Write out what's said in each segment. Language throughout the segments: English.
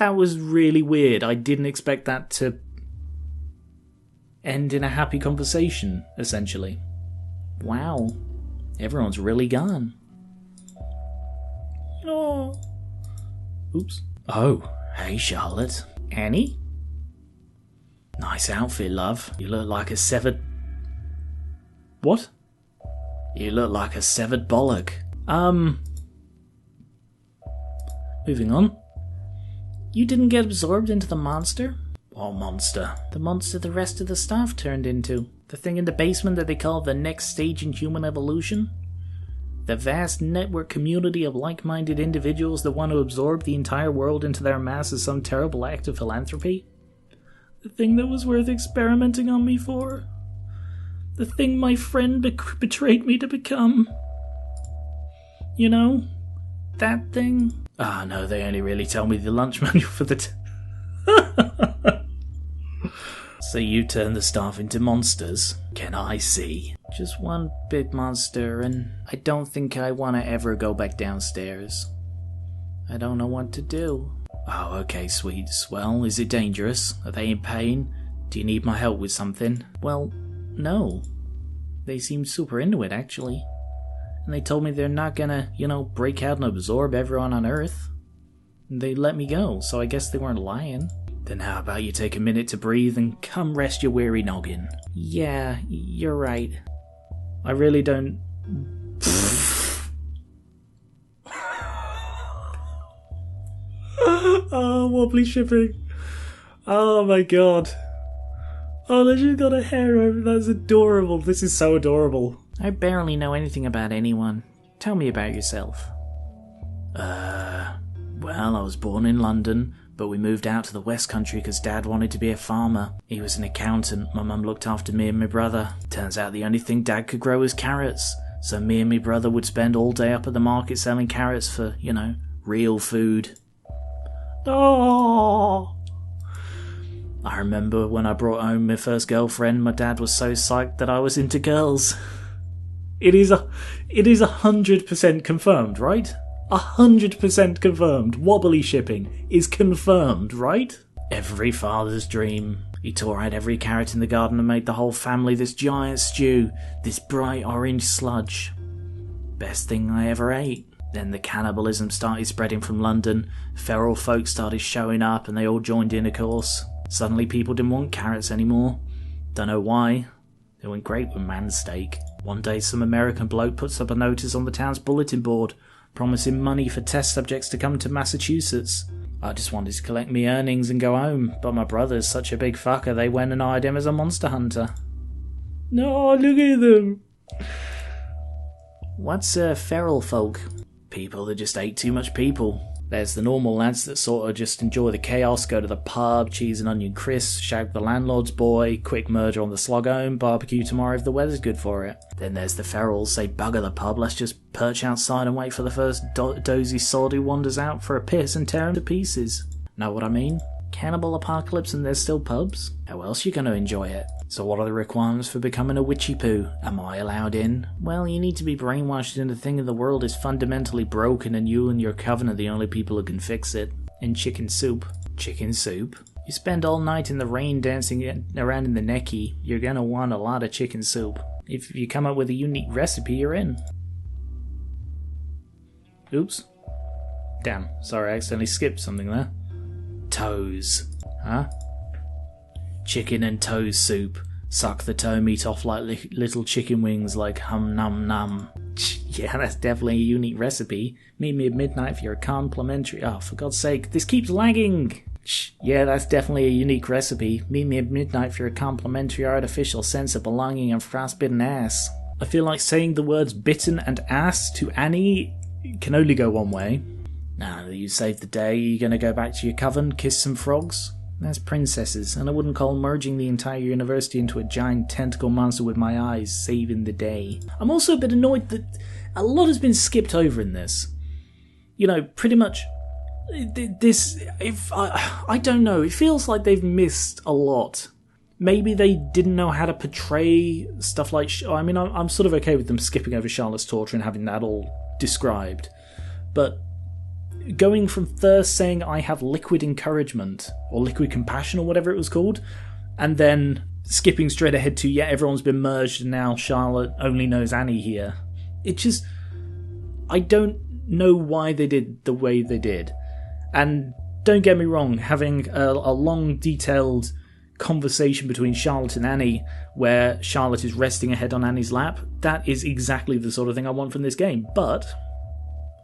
That was really weird. I didn't expect that to end in a happy conversation, essentially. Wow. Everyone's really gone. Oh. Oops. Oh, hey Charlotte. Annie? Nice outfit, love. You look like a severed... What? You look like a severed bollock. Moving on. You didn't get absorbed into the monster? What monster? The monster the rest of the staff turned into. The thing in the basement that they call the next stage in human evolution? The vast network community of like-minded individuals that want to absorb the entire world into their mass as some terrible act of philanthropy? The thing that was worth experimenting on me for? The thing my friend betrayed me to become? You know? That thing? Ah, no, they only really tell me the lunch manual for the... So you turn the staff into monsters? Can I see? Just one big monster, and I don't think I want to ever go back downstairs. I don't know what to do. Oh, okay, sweets. Well, is it dangerous? Are they in pain? Do you need my help with something? Well, no. They seem super into it, actually. And they told me they're not gonna, break out and absorb everyone on Earth. And they let me go, so I guess they weren't lying. Then how about you take a minute to breathe and come rest your weary noggin? Yeah, you're right. I really don't... Oh, wobbly shipping. Oh my god. Oh, they just got a hair over. That's adorable. This is so adorable. I barely know anything about anyone. Tell me about yourself. Well, I was born in London, but we moved out to the West Country because Dad wanted to be a farmer. He was an accountant. My mum looked after me and my brother. Turns out the only thing Dad could grow was carrots. So me and my brother would spend all day up at the market selling carrots for, real food. Oh! I remember when I brought home my first girlfriend, my dad was so psyched that I was into girls. It is 100% confirmed, right? 100% confirmed. Wobbly shipping is confirmed, right? Every father's dream. He tore out every carrot in the garden and made the whole family this giant stew, this bright orange sludge. Best thing I ever ate. Then the cannibalism started spreading from London, feral folk started showing up and they all joined in, of course. Suddenly people didn't want carrots anymore. Don't know why. They went great with man's steak. One day some American bloke puts up a notice on the town's bulletin board, promising money for test subjects to come to Massachusetts. I just wanted to collect me earnings and go home, but my brother's such a big fucker they went and hired him as a monster hunter. No, look at them. What's feral folk? People that just ate too much people. There's the normal lads that sort of just enjoy the chaos, go to the pub, cheese and onion crisps, shout the landlord's boy, quick murder on the slog home, barbecue tomorrow if the weather's good for it. Then there's the ferals, say bugger the pub, let's just perch outside and wait for the first dozy sod who wanders out for a piss and tear him to pieces. Know what I mean? Cannibal apocalypse and there's still pubs? How else you gonna enjoy it? So what are the requirements for becoming a witchy poo? Am I allowed in? Well, you need to be brainwashed into thinking the world is fundamentally broken and you and your coven are the only people who can fix it. And chicken soup. Chicken soup? You spend all night in the rain dancing around in the necky, you're gonna want a lot of chicken soup. If you come up with a unique recipe, you're in. Oops. Damn, sorry, I accidentally skipped something there. Toes. Huh? Chicken and toes soup. Suck the toe meat off like little chicken wings like hum num num. Yeah, that's definitely a unique recipe. Meet me at midnight for your complimentary... Oh, for God's sake, this keeps lagging! Yeah, that's definitely a unique recipe. Meet me at midnight for your complimentary artificial sense of belonging and frostbitten ass. I feel like saying the words bitten and ass to Annie can only go one way. Now that you saved the day, you gonna go back to your coven, kiss some frogs? That's princesses, and I wouldn't call merging the entire university into a giant tentacle monster with my eyes saving the day. I'm also a bit annoyed that a lot has been skipped over in this. Pretty much this... I don't know, it feels like they've missed a lot. Maybe they didn't know how to portray stuff like... I'm sort of okay with them skipping over Charlotte's torture and having that all described. But going from first saying I have liquid encouragement, or liquid compassion, or whatever it was called, and then skipping straight ahead to, yeah, everyone's been merged and now Charlotte only knows Annie here. It just... I don't know why they did the way they did. And don't get me wrong, having a long, detailed conversation between Charlotte and Annie, where Charlotte is resting her head on Annie's lap, that is exactly the sort of thing I want from this game. But,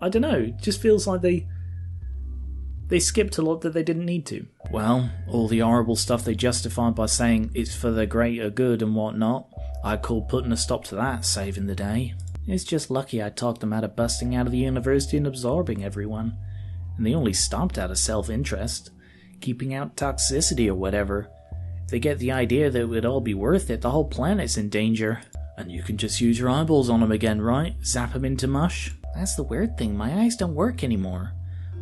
I don't know, it just feels like they skipped a lot that they didn't need to. Well, all the horrible stuff they justified by saying it's for the greater good and whatnot, I call putting a stop to that saving the day. It's just lucky I talked them out of busting out of the university and absorbing everyone. And they only stopped out of self-interest, keeping out toxicity or whatever. If they get the idea that it would all be worth it, the whole planet's in danger. And you can just use your eyeballs on them again, right? Zap them into mush? That's the weird thing, my eyes don't work anymore.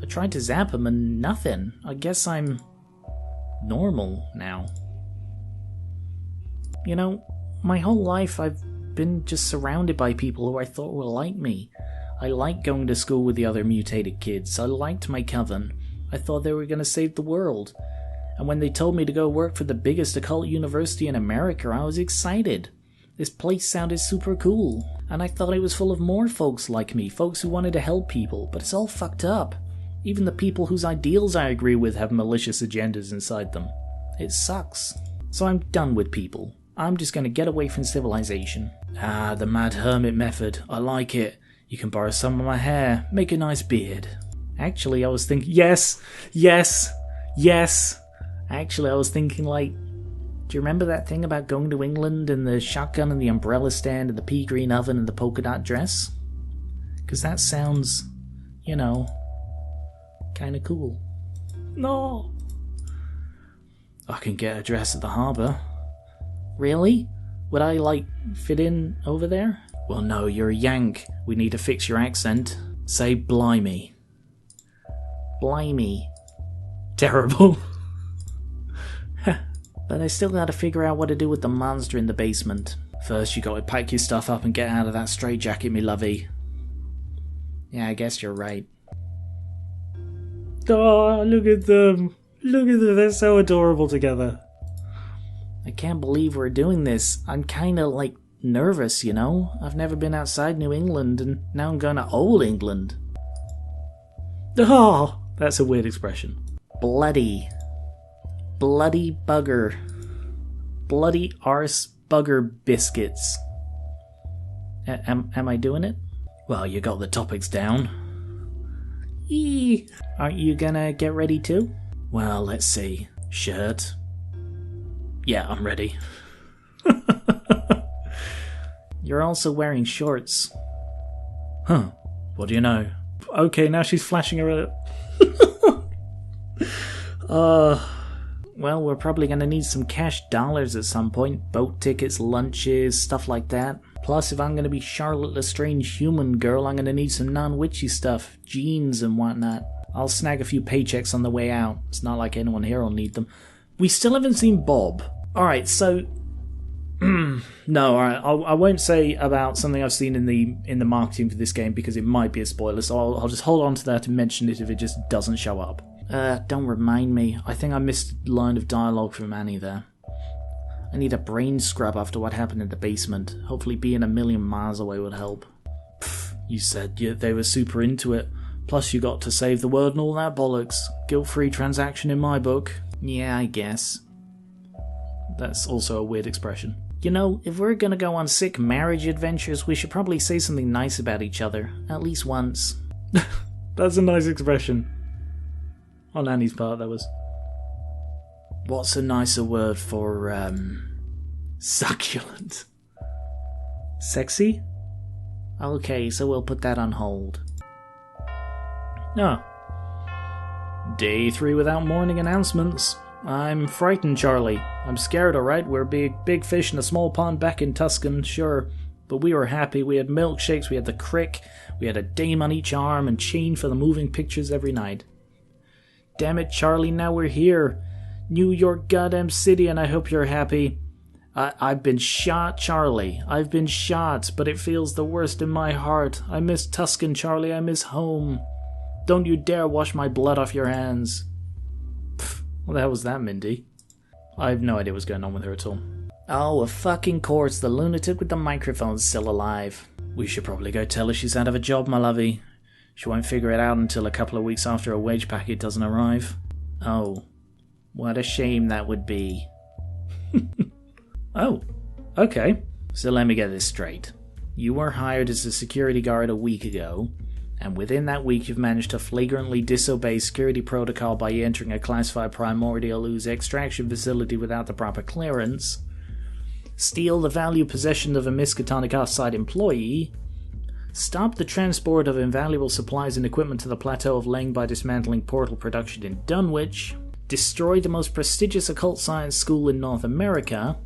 I tried to zap them and nothing. I guess I'm normal now. You know, my whole life I've been just surrounded by people who I thought were like me. I liked going to school with the other mutated kids. I liked my coven. I thought they were going to save the world. And when they told me to go work for the biggest occult university in America, I was excited. This place sounded super cool. And I thought it was full of more folks like me, folks who wanted to help people, but it's all fucked up. Even the people whose ideals I agree with have malicious agendas inside them. It sucks. So I'm done with people. I'm just going to get away from civilization. Ah, the mad hermit method. I like it. You can borrow some of my hair. Make a nice beard. Actually, I was thinking... Yes! Actually, I was thinking, like... Do you remember that thing about going to England and the shotgun and the umbrella stand and the pea green oven and the polka dot dress? Because that sounds, you know, kind of cool. No! I can get a dress at the harbour. Really? Would I, like, fit in over there? Well, no, you're a Yank. We need to fix your accent. Say blimey. Blimey. Terrible. But I still gotta figure out what to do with the monster in the basement. First, you gotta pack your stuff up and get out of that straitjacket, me lovey. Yeah, I guess you're right. Oh, look at them. Look at them, they're so adorable together. I can't believe we're doing this. I'm kinda, like, nervous, you know? I've never been outside New England, and now I'm going to Old England. Oh, that's a weird expression. Bloody. Bloody bugger. Bloody arse bugger biscuits. Am I doing it? Well, you got the topics down. Eee. Aren't you gonna get ready too? Well, let's see. Shirt. Yeah, I'm ready. You're also wearing shorts. Huh. What do you know? Okay, now she's flashing her... Well, we're probably going to need some cash dollars at some point. Boat tickets, lunches, stuff like that. Plus, if I'm going to be Charlotte Lestrange human girl, I'm going to need some non-witchy stuff. Jeans and whatnot. I'll snag a few paychecks on the way out. It's not like anyone here will need them. We still haven't seen Bob. Alright, so... No, alright, I won't say about something I've seen in the marketing for this game because it might be a spoiler, so I'll just hold on to that and mention it if it just doesn't show up. Don't remind me. I think I missed a line of dialogue from Annie there. I need a brain scrub after what happened in the basement. Hopefully being a million miles away would help. Pfft, you said they were super into it. Plus you got to save the world and all that bollocks. Guilt-free transaction in my book. Yeah, I guess. That's also a weird expression. You know, if we're gonna go on sick marriage adventures, we should probably say something nice about each other. At least once. That's a nice expression. On Annie's part, that was. What's a nicer word for, succulent? Sexy? Okay, so we'll put that on hold. Oh. Day 3 without morning announcements. I'm frightened, Charlie. I'm scared, alright? We're big fish in a small pond back in Tuscan, sure. But we were happy. We had milkshakes, we had the crick, we had a dame on each arm, and chain for the moving pictures every night. Damn it, Charlie, now we're here. New York goddamn city, and I hope you're happy. I've been shot, Charlie. I've been shot, but it feels the worst in my heart. I miss Tuscan, Charlie. I miss home. Don't you dare wash my blood off your hands. Pfft, what the hell was that, Mindy? I have no idea what's going on with her at all. Oh, of fucking course, the lunatic with the microphone's still alive. We should probably go tell her she's out of a job, my lovey. She won't figure it out until a couple of weeks after a wage packet doesn't arrive. Oh, what a shame that would be. Oh, okay. So let me get this straight. You were hired as a security guard a week ago, and within that week you've managed to flagrantly disobey security protocol by entering a classified primordial ooze extraction facility without the proper clearance, steal the valued possession of a Miskatonic off-site employee, stop the transport of invaluable supplies and equipment to the Plateau of Leng by dismantling portal production in Dunwich, destroy the most prestigious occult science school in North America,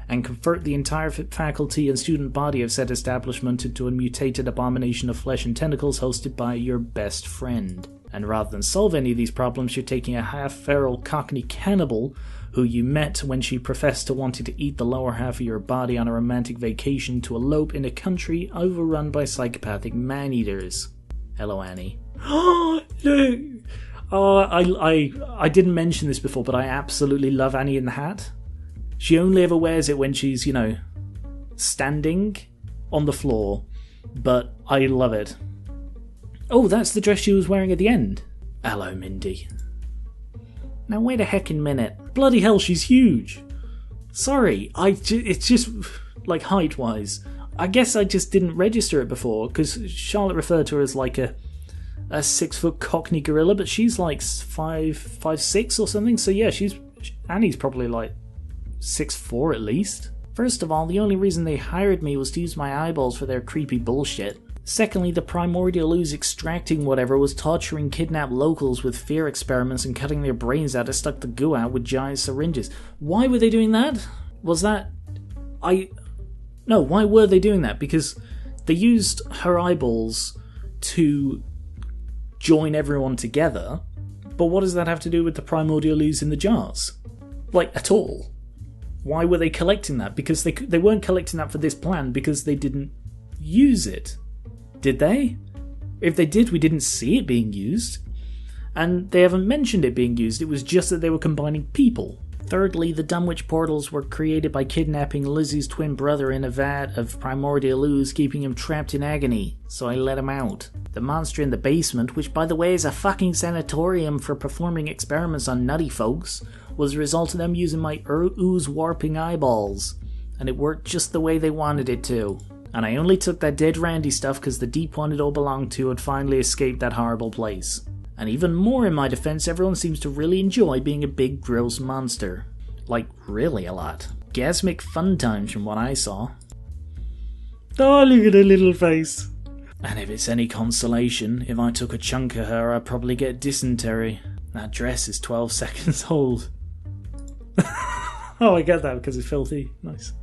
and convert the entire faculty and student body of said establishment into a mutated abomination of flesh and tentacles hosted by your best friend. And rather than solve any of these problems, you're taking a half-feral cockney cannibal who you met when she professed to wanting to eat the lower half of your body on a romantic vacation to elope in a country overrun by psychopathic man-eaters. Hello, Annie. Oh, I didn't mention this before, but I absolutely love Annie in the Hat. She only ever wears it when she's, standing on the floor, but I love it. Oh, that's the dress she was wearing at the end. Hello, Mindy. Now wait a heckin' minute. Bloody hell, she's huge. Sorry, it's just, height-wise. I guess I just didn't register it before, because Charlotte referred to her as like a 6-foot cockney gorilla, but she's like 5'6" or something, so yeah, Annie's probably like 6'4" at least. First of all, the only reason they hired me was to use my eyeballs for their creepy bullshit. Secondly, the primordial ooze extracting whatever was torturing kidnapped locals with fear experiments and cutting their brains out to suck the goo out with giant syringes. Why were they doing that? No, why were they doing that? Because they used her eyeballs to join everyone together, but what does that have to do with the primordial ooze in the jars? At all? Why were they collecting that? Because they weren't collecting that for this plan because they didn't use it. Did they? If they did, we didn't see it being used. And they haven't mentioned it being used, it was just that they were combining people. Thirdly, the Dunwich portals were created by kidnapping Lizzie's twin brother in a vat of primordial ooze, keeping him trapped in agony, so I let him out. The monster in the basement, which by the way is a fucking sanatorium for performing experiments on nutty folks, was a result of them using my ooze warping eyeballs. And it worked just the way they wanted it to. And I only took that dead Randy stuff because the deep one it all belonged to had finally escaped that horrible place. And even more in my defense, everyone seems to really enjoy being a big gross monster. Really a lot. Gasmic fun times from what I saw. Oh, look at her little face. And if it's any consolation, if I took a chunk of her, I'd probably get dysentery. That dress is 12 seconds old. Oh, I get that because it's filthy. Nice.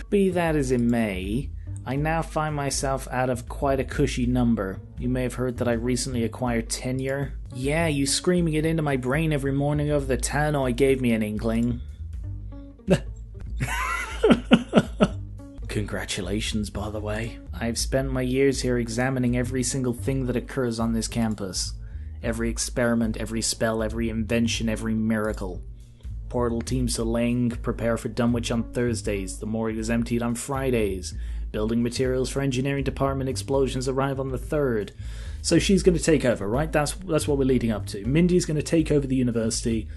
Be that as it may, I now find myself out of quite a cushy number. You may have heard that I recently acquired tenure. Yeah, you screaming it into my brain every morning over the tannoy gave me an inkling. Congratulations, by the way. I've spent my years here examining every single thing that occurs on this campus. Every experiment, every spell, every invention, every miracle. Portal teams to Leng prepare for Dunwich on Thursdays. The morgue is emptied on Fridays. Building materials for engineering department explosions arrive on the 3rd. So she's going to take over, right? That's what we're leading up to. Mindy's going to take over the university.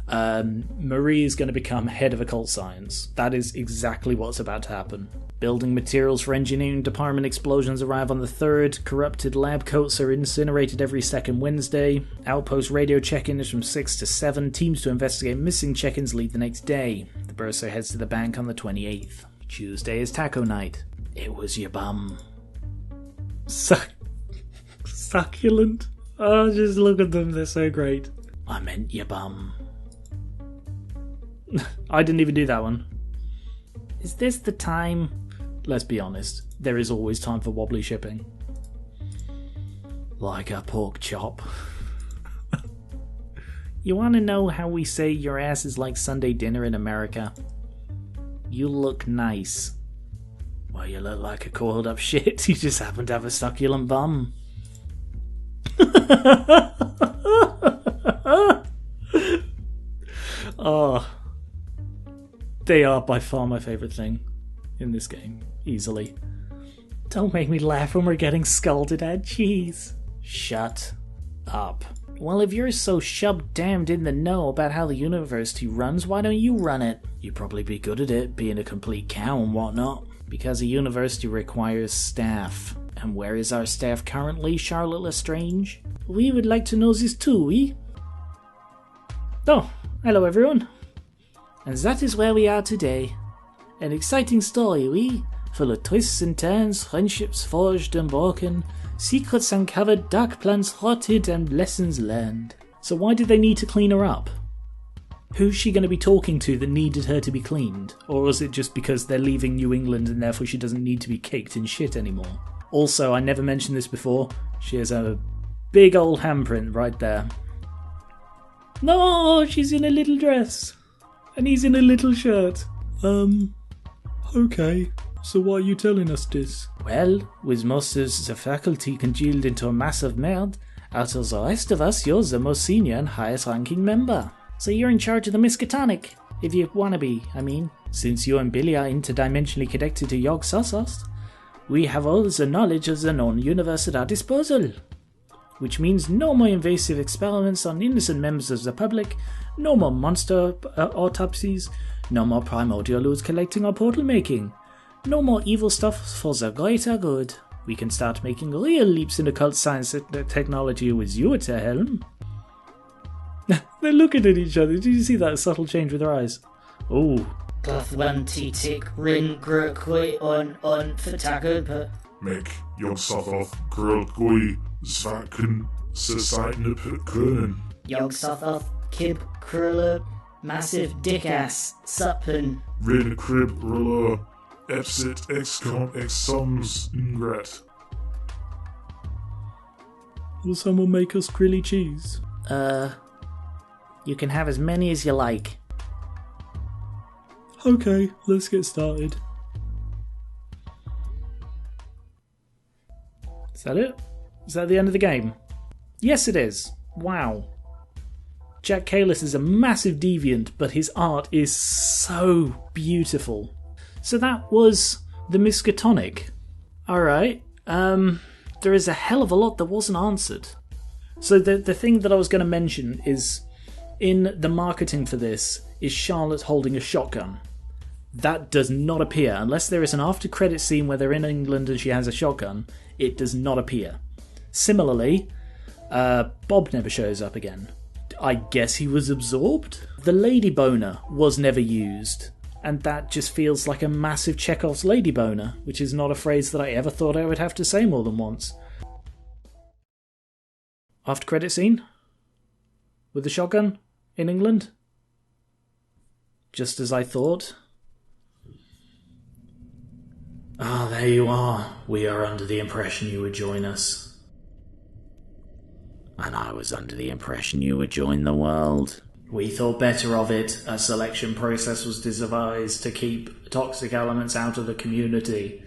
Marie is going to become head of occult science. That is exactly what's about to happen. Building materials for engineering department explosions arrive on the 3rd. Corrupted lab coats are incinerated every second Wednesday. Outpost radio check-in is from 6 to 7. Teams to investigate missing check-ins leave the next day. The bursar heads to the bank on the 28th. Tuesday is taco night. It was your bum. Succulent. Oh, just look at them, they're so great. I meant your bum. I didn't even do that one. Is this the time? Let's be honest, there is always time for wobbly shipping. Like a pork chop. You want to know how we say your ass is like Sunday dinner in America? You look nice. Well, you look like a coiled up shit. You just happen to have a succulent bum. Oh, they are by far my favourite thing in this game, easily. Don't make me laugh when we're getting scolded at, jeez. Shut up. Well, if you're so damned in the know about how the university runs, why don't you run it? You'd probably be good at it, being a complete cow and whatnot. Because a university requires staff. And where is our staff currently, Charlotte Lestrange? We would like to know this too, we? Oh, hello everyone. And that is where we are today. An exciting story, we? Full of twists and turns, friendships forged and broken, secrets uncovered, dark plans thwarted, and lessons learned. So why did they need to clean her up? Who's she going to be talking to that needed her to be cleaned? Or was it just because they're leaving New England and therefore she doesn't need to be caked in shit anymore? Also, I never mentioned this before, she has a big old handprint right there. No, she's in a little dress. And he's in a little shirt. Okay. So why are you telling us this? Well, with most of the faculty congealed into a mass of merd, out of the rest of us, you're the most senior and highest ranking member. So you're in charge of the Miskatonic, if you wanna be, I mean. Since you and Billy are interdimensionally connected to Yog Sossost, we have all the knowledge of the known universe at our disposal. Which means no more invasive experiments on innocent members of the public, no more monster autopsies, no more primordial loot collecting or portal making. No more evil stuff for the greater good. We can start making real leaps in occult science and technology with you at the helm. They're looking at each other. Did you see that subtle change with their eyes? Oh. Tick rin grukui on fatago. Meg, jag satt av grukui svaken society können. Jag satt av kib kruller massive dick ass suppen. Rin crib ruller. Epsit excom exums ingrat. Will someone make us grilly cheese? You can have as many as you like. Okay, let's get started. Is that it? Is that the end of the game? Yes, it is. Wow. Jack Kalis is a massive deviant, but his art is so beautiful. So that was the Miskatonic. Alright, there is a hell of a lot that wasn't answered. So the thing that I was going to mention is, in the marketing for this, is Charlotte holding a shotgun. That does not appear, unless there is an after credit scene where they're in England and she has a shotgun, it does not appear. Similarly, Bob never shows up again. I guess he was absorbed? The lady boner was never used. And that just feels like a massive Chekhov's lady boner, which is not a phrase that I ever thought I would have to say more than once. After credit scene? With the shotgun? In England? Just as I thought. Ah, there you are. We are under the impression you would join us. And I was under the impression you would join the world. We thought better of it. A selection process was devised to keep toxic elements out of the community.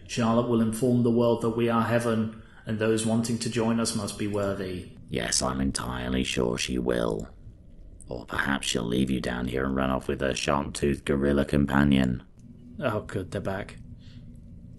Charlotte will inform the world that we are heaven, and those wanting to join us must be worthy. Yes, I'm entirely sure she will. Or perhaps she'll leave you down here and run off with her sharp-toothed gorilla companion. Oh good, they're back.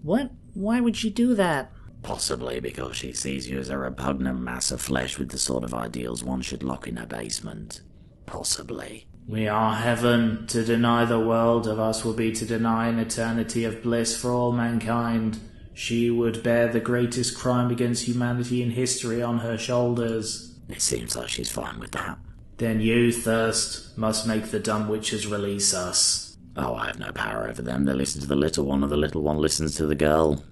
What? Why would she do that? Possibly because she sees you as a repugnant mass of flesh with the sort of ideals one should lock in her basement. Possibly. We are heaven. To deny the world of us will be to deny an eternity of bliss for all mankind. She would bear the greatest crime against humanity in history on her shoulders. It seems like she's fine with that. Then you, Thirst, must make the dumb witches release us. Oh, I have no power over them. They listen to the little one, or the little one listens to the girl.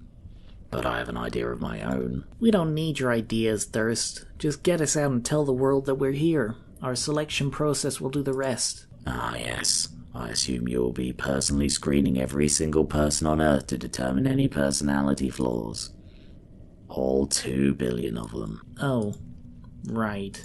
But I have an idea of my own. We don't need your ideas, Thirst. Just get us out and tell the world that we're here. Our selection process will do the rest. Ah, yes. I assume you'll be personally screening every single person on Earth to determine any personality flaws. All 2 billion of them. Oh, right.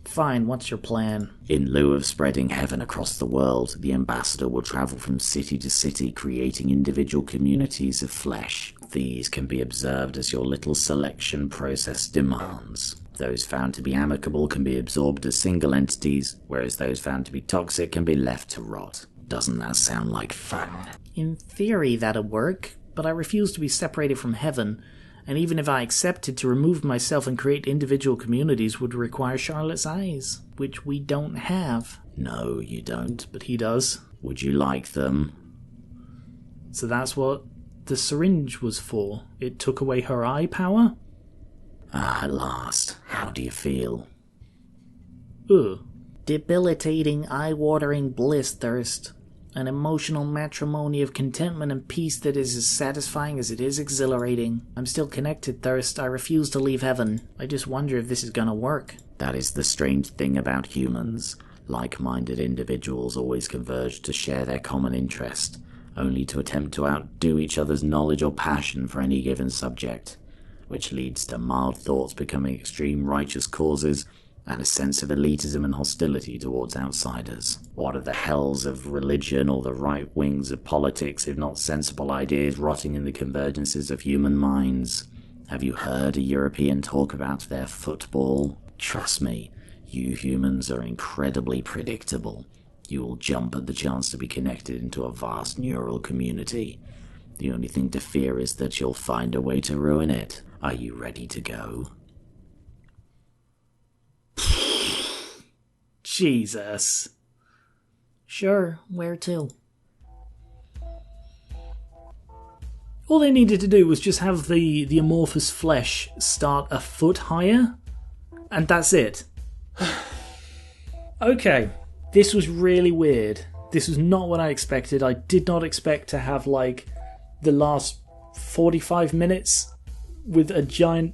Fine, what's your plan? In lieu of spreading heaven across the world, the ambassador will travel from city to city, creating individual communities of flesh. These can be observed as your little selection process demands. Those found to be amicable can be absorbed as single entities, whereas those found to be toxic can be left to rot. Doesn't that sound like fun? In theory, that'd work, but I refuse to be separated from heaven, and even if I accepted to remove myself and create individual communities would require Charlotte's eyes, which we don't have. No, you don't. But he does. Would you like them? So that's what the syringe was for. It took away her eye power? At last. How do you feel? Ugh. Debilitating, eye-watering bliss thirst. An emotional matrimony of contentment and peace that is as satisfying as it is exhilarating. I'm still connected, thirst. I refuse to leave heaven. I just wonder if this is gonna work. That is the strange thing about humans. Like-minded individuals always converge to share their common interest, only to attempt to outdo each other's knowledge or passion for any given subject, which leads to mild thoughts becoming extreme righteous causes and a sense of elitism and hostility towards outsiders. What are the hells of religion or the right wings of politics if not sensible ideas rotting in the convergences of human minds? Have you heard a European talk about their football? Trust me, you humans are incredibly predictable. You will jump at the chance to be connected into a vast neural community. The only thing to fear is that you'll find a way to ruin it. Are you ready to go? Jesus. Sure, where to? All they needed to do was just have the amorphous flesh start a foot higher, and that's it. Okay, this was really weird. This was not what I expected. I did not expect to have, like, the last 45 minutes with a giant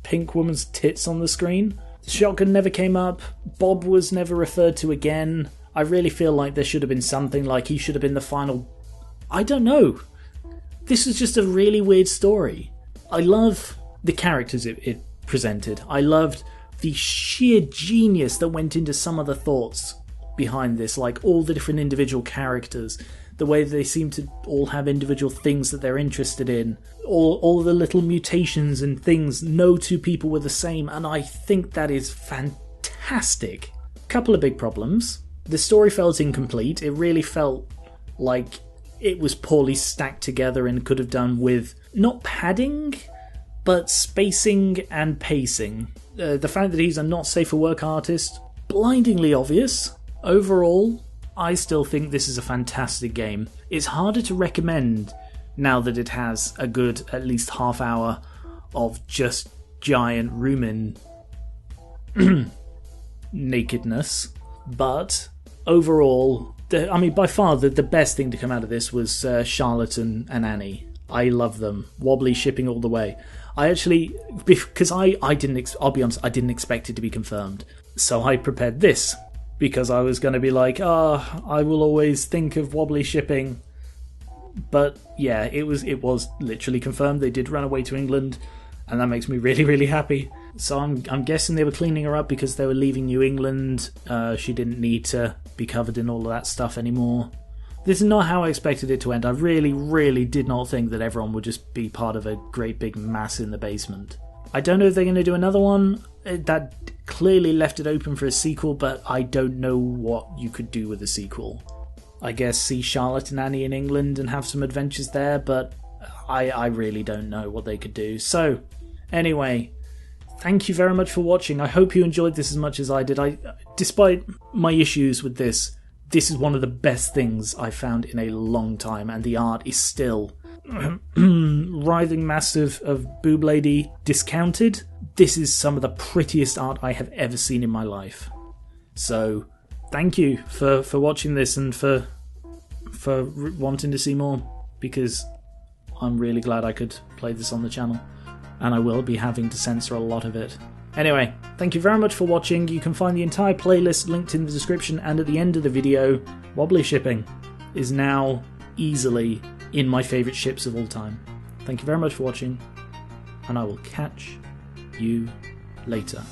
pink woman's tits on the screen. The shotgun never came up. Bob was never referred to again. I really feel like there should have been something, like he should have been the final... I don't know. This was just a really weird story. I love the characters it presented. I loved the sheer genius that went into some of the thoughts behind this, like all the different individual characters, the way they seem to all have individual things that they're interested in, all the little mutations and things. No two people were the same, and I think that is fantastic. Couple of big problems. The story felt incomplete. It really felt like it was poorly stacked together and could have done with not padding, but spacing and pacing. The fact that he's a not safe for work artist, blindingly obvious. Overall, I still think this is a fantastic game. It's harder to recommend now that it has a good at least half hour of just giant rumen nakedness. But overall, by far the best thing to come out of this was Charlotte and Annie. I love them. Wobbly shipping all the way. I actually, because I'll be honest, I didn't expect it to be confirmed. So I prepared this, because I was going to be like, I will always think of Wobbly shipping. But yeah, it was literally confirmed. They did run away to England, and that makes me really, really happy. So I'm guessing they were cleaning her up because they were leaving New England. She didn't need to be covered in all of that stuff anymore. This is not how I expected it to end. I really, really did not think that everyone would just be part of a great big mass in the basement. I don't know if they're going to do another one. That clearly left it open for a sequel, but I don't know what you could do with a sequel. I guess see Charlotte and Annie in England and have some adventures there, but I really don't know what they could do. So, anyway, thank you very much for watching. I hope you enjoyed this as much as I did. Despite my issues with this is one of the best things I've found in a long time, and the art is still writhing mass of boob lady discounted. This is some of the prettiest art I have ever seen in my life. So, thank you for watching this and for wanting to see more, because I'm really glad I could play this on the channel, and I will be having to censor a lot of it. Anyway, thank you very much for watching. You can find the entire playlist linked in the description and at the end of the video. Wobbly shipping is now easily in my favourite ships of all time. Thank you very much for watching, and I will catch you later.